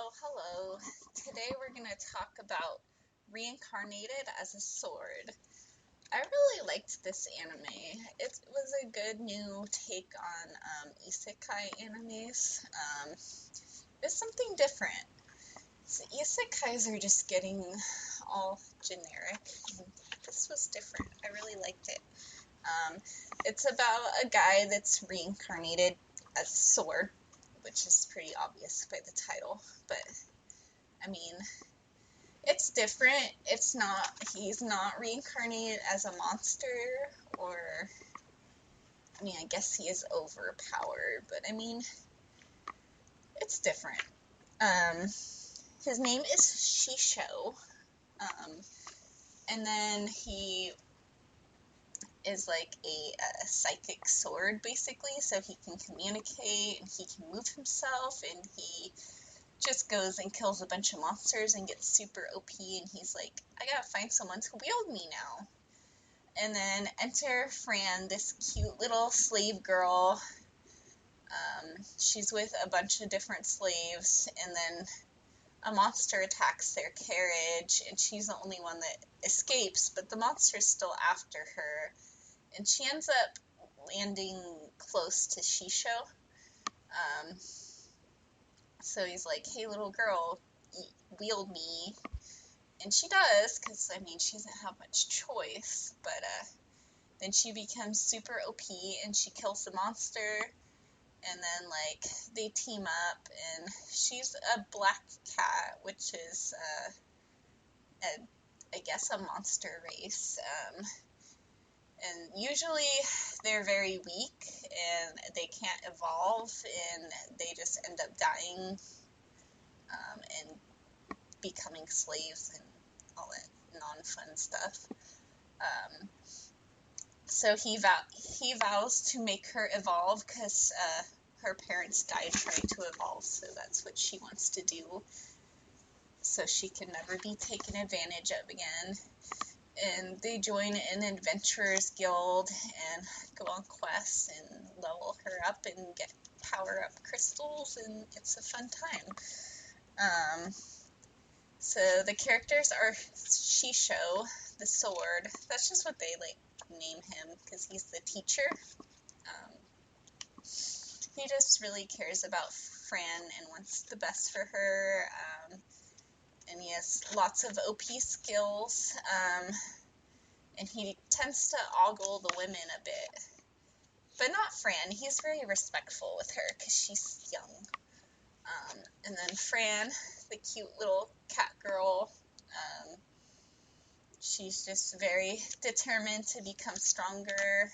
So, hello. Today we're going to talk about Reincarnated as a Sword. I really liked this anime. It was a good new take on isekai animes. It's something different. So isekais are just getting all generic, and this was different. I really liked it. It's about a guy that's reincarnated as a sword, which is pretty obvious by the title, but I mean, it's different. He's not reincarnated as a monster, or, I mean, I guess he is overpowered, but I mean, it's different. His name is Shisho, and then he is like a psychic sword, basically, so he can communicate, and he can move himself, and he just goes and kills a bunch of monsters and gets super OP, and he's like, I gotta find someone to wield me now. And then enter Fran, this cute little slave girl. She's with a bunch of different slaves, and then a monster attacks their carriage, and she's the only one that escapes, but the monster's still after her, and she ends up landing close to Shisho. So he's like, hey, little girl, wield me. And she does, because, I mean, she doesn't have much choice. But then she becomes super OP, and she kills the monster. And then, like, they team up, and she's a black cat, which is, I guess, a monster race. And usually they're very weak, and they can't evolve, and they just end up dying. And becoming slaves and all that non-fun stuff. So he vows to make her evolve because her parents died trying to evolve, so that's what she wants to do, so she can never be taken advantage of again. And they join an adventurers guild and go on quests and level her up and get power-up crystals, and it's a fun time. So the characters are Shisho, the sword. That's just what they name him, because he's the teacher. He just really cares about Fran and wants the best for her. And he has lots of OP skills. And he tends to ogle the women a bit. But not Fran. He's very respectful with her because she's young. And then Fran, the cute little cat girl, she's just very determined to become stronger.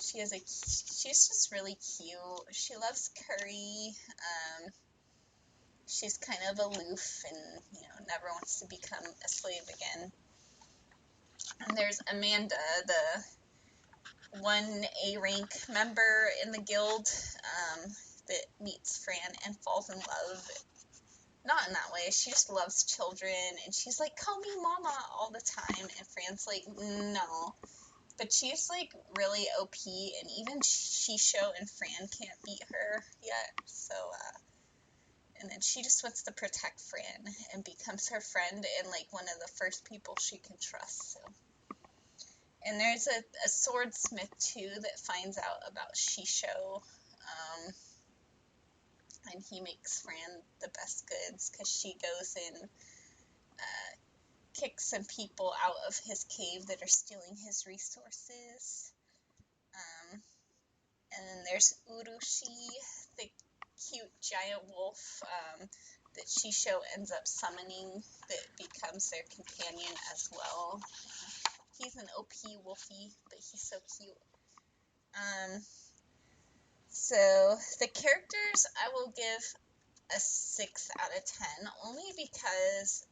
She's just really cute. She loves curry. She's kind of aloof and, never wants to become a slave again. And there's Amanda, the 1A rank member in the guild, that meets Fran and falls in love. Not in that way. She just loves children, and she's like, call me mama all the time, and Fran's like, no. But she's like really OP, and even Shisho and Fran can't beat her yet, so, and then she just wants to protect Fran and becomes her friend and like one of the first people she can trust, so. And there's a swordsmith too that finds out about Shisho, and he makes Fran the best goods because she goes and kicks some people out of his cave that are stealing his resources. And then there's Urushi, the cute giant wolf that Shisho ends up summoning that becomes their companion as well. He's an OP wolfie, but he's so cute. So the characters I will give a 6 out of 10, only because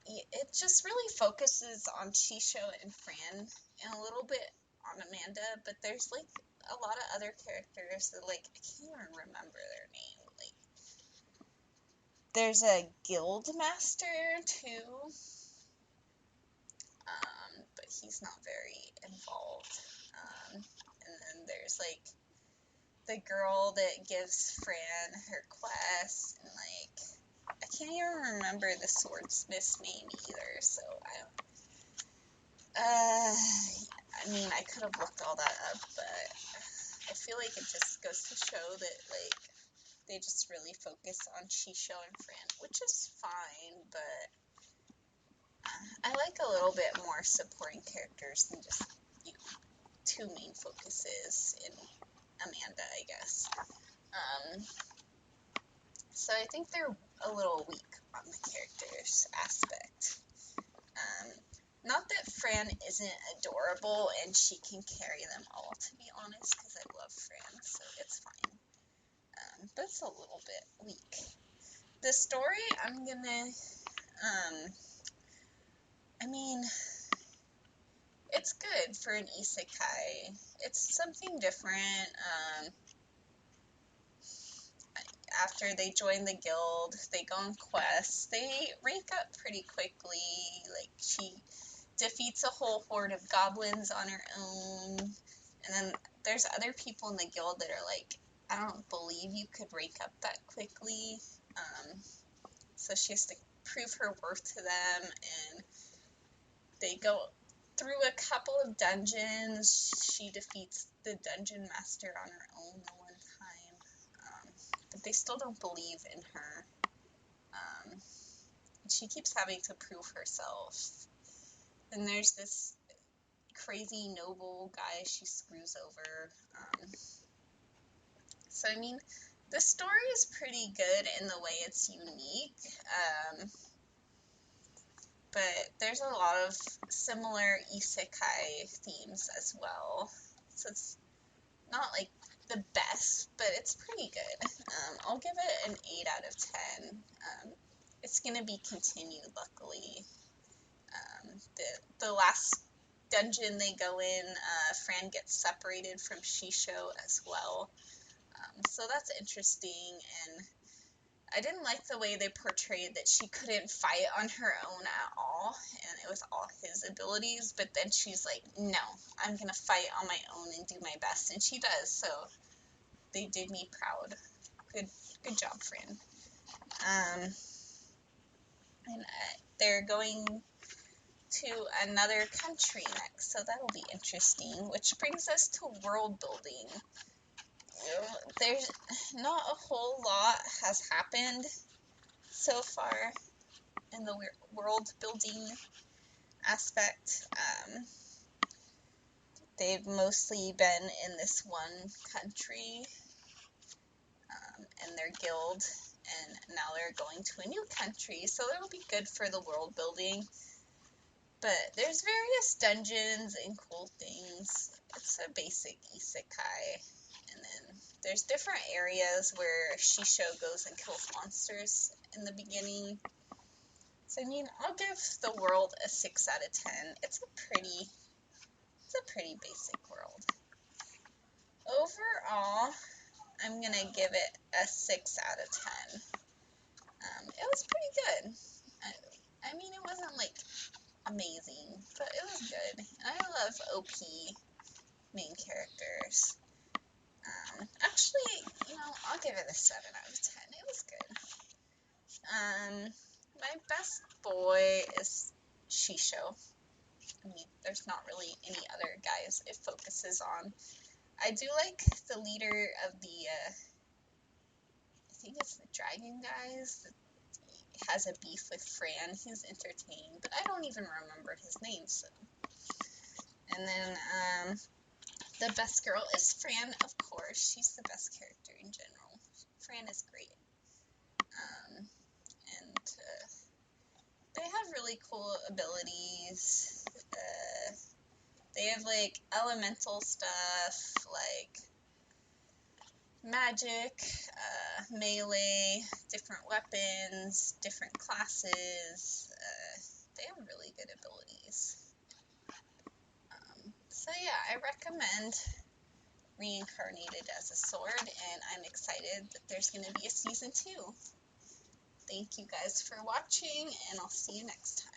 it just really focuses on Shisho and Fran and a little bit on Amanda, but there's like a lot of other characters that I can't even remember their name. There's a guild master too, but he's not very involved. And then there's the girl that gives Fran her quest, and like I can't even remember the swordsmith's name either, so I mean, I could have looked all that up, but I feel like it just goes to show that, like, they just really focus on Shisho and Fran, which is fine, but I like a little bit more supporting characters than just, you know, two main focuses in Amanda, I guess. So I think they're a little weak on the characters aspect. Not that Fran isn't adorable and she can carry them all, to be honest, because I love Fran, so it's fine. But it's a little bit weak. The story, I mean, it's good for an isekai. It's something different. After they join the guild, they go on quests. They rank up pretty quickly. Like, she defeats a whole horde of goblins on her own. And then there's other people in the guild that are like, I don't believe you could rank up that quickly. So she has to prove her worth to them, and they go through a couple of dungeons. She defeats the dungeon master on her own the one time, but they still don't believe in her. She keeps having to prove herself. And there's this crazy noble guy she screws over. So, I mean, the story is pretty good in the way it's unique. But there's a lot of similar isekai themes as well. So it's not like the best, but it's pretty good. I'll give it an 8 out of 10. It's going to be continued, luckily. The last dungeon they go in, Fran gets separated from Shisho as well. So that's interesting, and I didn't like the way they portrayed that she couldn't fight on her own at all, and it was all his abilities, but then she's like, no, I'm going to fight on my own and do my best, and she does, so they did me proud. Good job, Fran. And they're going to another country next, so that'll be interesting, which brings us to world building. There's not a whole lot has happened so far in the world building aspect. They've mostly been in this one country and their guild, and now they're going to a new country, so it'll be good for the world building. But there's various dungeons and cool things. It's a basic isekai. And then there's different areas where Shisho goes and kills monsters in the beginning. So, I mean, I'll give the world a 6 out of 10. It's a pretty basic world. Overall, I'm going to give it a 6 out of 10. It was pretty good. I mean, it wasn't, like, amazing, but it was good. And I love OP main characters. Actually, I'll give it a 7 out of 10. It was good. My best boy is Shisho. I mean, there's not really any other guys it focuses on. I do like the leader of the, I think it's the dragon guys, that has a beef with Fran. He's entertaining, but I don't even remember his name, so. And then, the best girl is Fran, of course. She's the best character in general. Fran is great. And they have really cool abilities. They have, like, elemental stuff, like magic, melee, different weapons, different classes. They have really good abilities. So yeah, I recommend Reincarnated as a Sword, and I'm excited that there's going to be a season 2. Thank you guys for watching, and I'll see you next time.